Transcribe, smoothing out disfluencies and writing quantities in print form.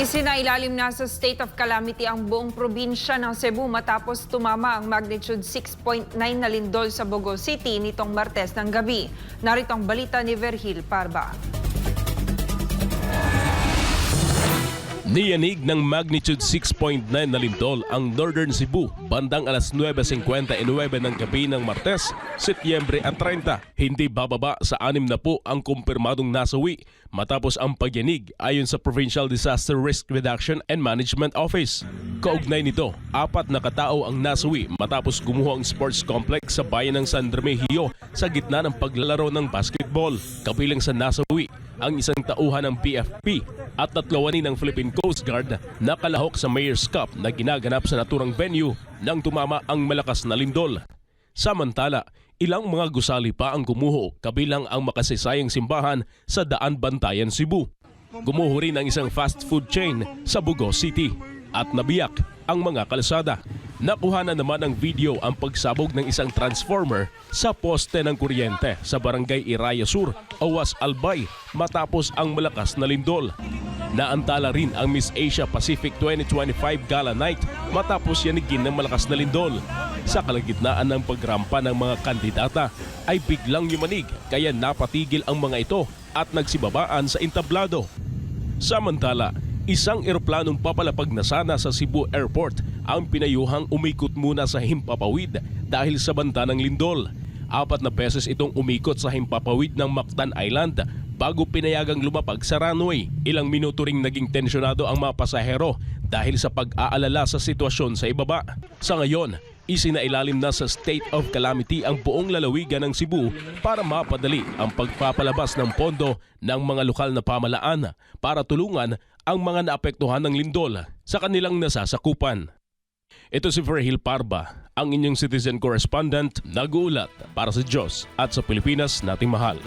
Isinailalim na sa state of calamity ang buong probinsya ng Cebu matapos tumama ang magnitude 6.9 na lindol sa Bogo City nitong Martes ng gabi. Narito ang balita ni Verhil Parba. Niyanig ng magnitude 6.9 na lindol ang Northern Cebu bandang alas 9:59 ng gabi ng Martes, Setyembre 30. Hindi bababa sa 6 na po ang kumpirmadong nasawi matapos ang pagyanig ayon sa Provincial Disaster Risk Reduction and Management Office. Kaugnay nito, 4 na katao ang nasawi matapos gumuho ang sports complex sa bayan ng San Remigio sa gitna ng paglalaro ng basketball. Kabilang sa nasawi ang isang tauhan ng PFP at 3 ng Philippine Coast Guard na kalahok sa Mayor's Cup na ginaganap sa naturang venue nang tumama ang malakas na lindol. Samantala, ilang mga gusali pa ang gumuho kabilang ang makasisayang simbahan sa Daan Bantayan, Cebu. Gumuho rin ang isang fast food chain sa Bogo City at nabiyak ang mga kalsada. Nakuha na naman ng video ang pagsabog ng isang transformer sa poste ng kuryente sa barangay Iraya Sur, Awas Albay matapos ang malakas na lindol. Naantala rin ang Miss Asia Pacific 2025 Gala Night matapos yanigin ng malakas na lindol. Sa kalagitnaan ng pagrampa ng mga kandidata ay biglang yumanig kaya napatigil ang mga ito at nagsibabaan sa entablado. Samantala, isang eroplanong papalapag na sana sa Cebu Airport ang pinayuhang umikot muna sa himpapawid dahil sa banta ng lindol. 4 na beses itong umikot sa himpapawid ng Mactan Island bago pinayagang lumapag sa runway. Ilang minuto ring naging tensyonado ang mga pasahero dahil sa pag-aalala sa sitwasyon sa ibaba. Sa ngayon, isinailalim na sa state of calamity ang buong lalawigan ng Cebu para mapadali ang pagpapalabas ng pondo ng mga lokal na pamalaan para tulungan ang mga naapektuhan ng lindol sa kanilang nasasakupan. Ito si Verhil Parba, ang inyong citizen correspondent, nag-uulat para sa Diyos at sa Pilipinas nating mahal.